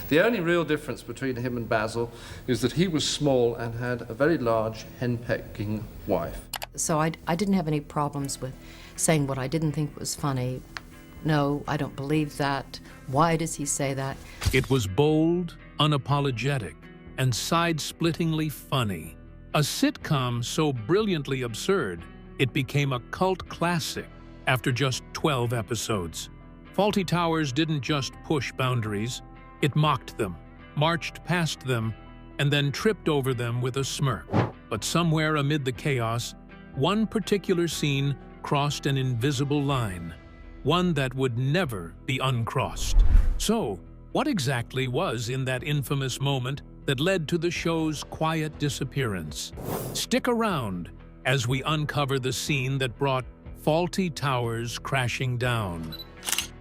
The only real difference between him and Basil is that he was small and had a very large hen-pecking wife. So I didn't have any problems with saying what I didn't think was funny. No, I don't believe that. Why does he say that? It was bold, unapologetic, and side-splittingly funny. A sitcom so brilliantly absurd, it became a cult classic after just 12 episodes. Fawlty Towers didn't just push boundaries, it mocked them, marched past them, and then tripped over them with a smirk. But somewhere amid the chaos, one particular scene crossed an invisible line, one that would never be uncrossed. So, what exactly was in that infamous moment that led to the show's quiet disappearance? Stick around as we uncover the scene that brought Fawlty Towers crashing down.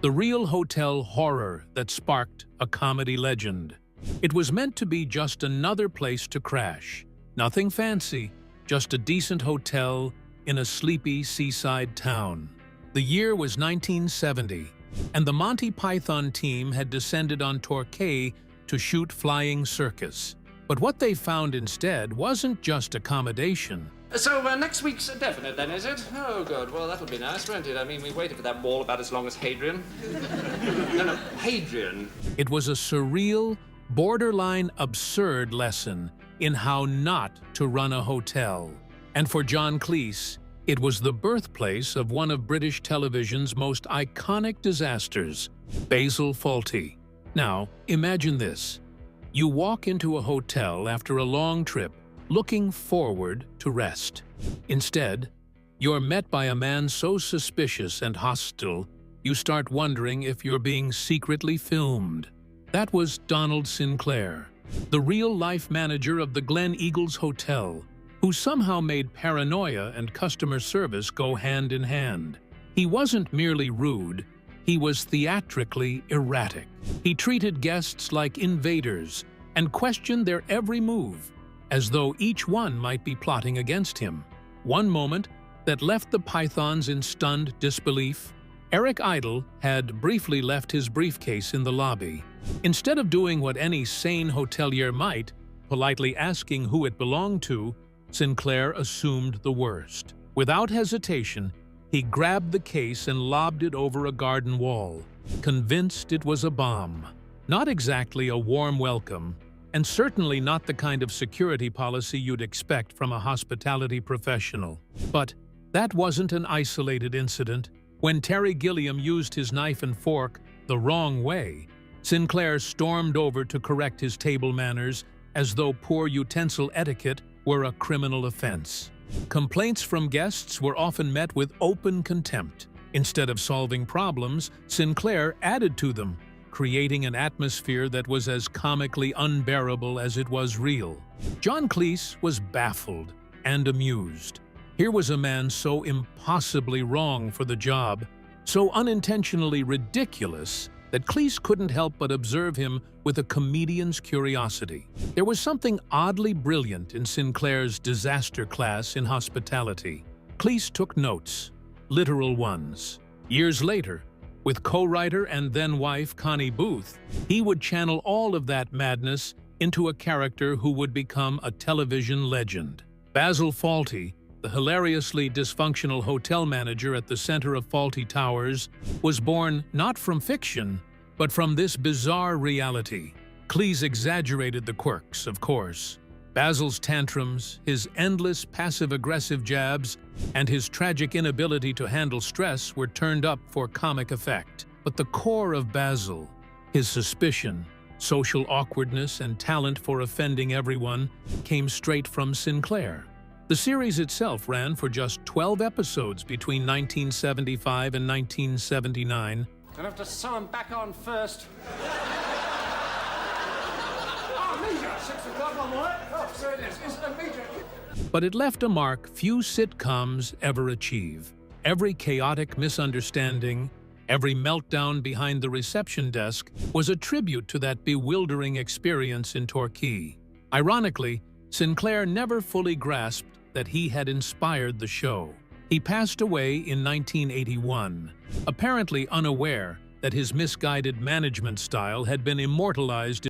The real hotel horror that sparked a comedy legend. It was meant to be just another place to crash. Nothing fancy, just a decent hotel in a sleepy seaside town. The year was 1970, and the Monty Python team had descended on Torquay to shoot Flying Circus. But what they found instead wasn't just accommodation. So next week's definite then, is it? Oh, good. Well, that'll be nice, won't it? I mean, we waited for that ball about as long as Hadrian. No, Hadrian. It was a surreal, borderline absurd lesson in how not to run a hotel. And for John Cleese, it was the birthplace of one of British television's most iconic disasters, Basil Fawlty. Now, imagine this. You walk into a hotel after a long trip, looking forward to rest. Instead, you're met by a man so suspicious and hostile, you start wondering if you're being secretly filmed. That was Donald Sinclair, the real-life manager of the Glen Eagles Hotel, who somehow made paranoia and customer service go hand in hand. He wasn't merely rude, he was theatrically erratic. He treated guests like invaders and questioned their every move, as though each one might be plotting against him. One moment that left the Pythons in stunned disbelief. Eric Idle had briefly left his briefcase in the lobby. Instead of doing what any sane hotelier might, politely asking who it belonged to, Sinclair assumed the worst. Without hesitation, he grabbed the case and lobbed it over a garden wall, convinced it was a bomb. Not exactly a warm welcome, and certainly not the kind of security policy you'd expect from a hospitality professional. But that wasn't an isolated incident. When Terry Gilliam used his knife and fork the wrong way, Sinclair stormed over to correct his table manners as though poor utensil etiquette were a criminal offense. Complaints from guests were often met with open contempt. Instead of solving problems, Sinclair added to them, creating an atmosphere that was as comically unbearable as it was real. John Cleese was baffled and amused. Here was a man so impossibly wrong for the job, so unintentionally ridiculous, that Cleese couldn't help but observe him with a comedian's curiosity. There was something oddly brilliant in Sinclair's disaster class in hospitality. Cleese took notes, literal ones. Years later, with co-writer and then-wife Connie Booth, he would channel all of that madness into a character who would become a television legend. Basil Fawlty, the hilariously dysfunctional hotel manager at the center of Fawlty Towers, was born not from fiction, but from this bizarre reality. Cleese exaggerated the quirks, of course. Basil's tantrums, his endless passive-aggressive jabs, and his tragic inability to handle stress were turned up for comic effect. But the core of Basil, his suspicion, social awkwardness, and talent for offending everyone, came straight from Sinclair. The series itself ran for just 12 episodes between 1975 and 1979. Gonna have to sew them back on first. But it left a mark few sitcoms ever achieve. Every chaotic misunderstanding, every meltdown behind the reception desk was a tribute to that bewildering experience in Torquay. Ironically, Sinclair never fully grasped that he had inspired the show. He passed away in 1981, apparently unaware that his misguided management style had been immortalized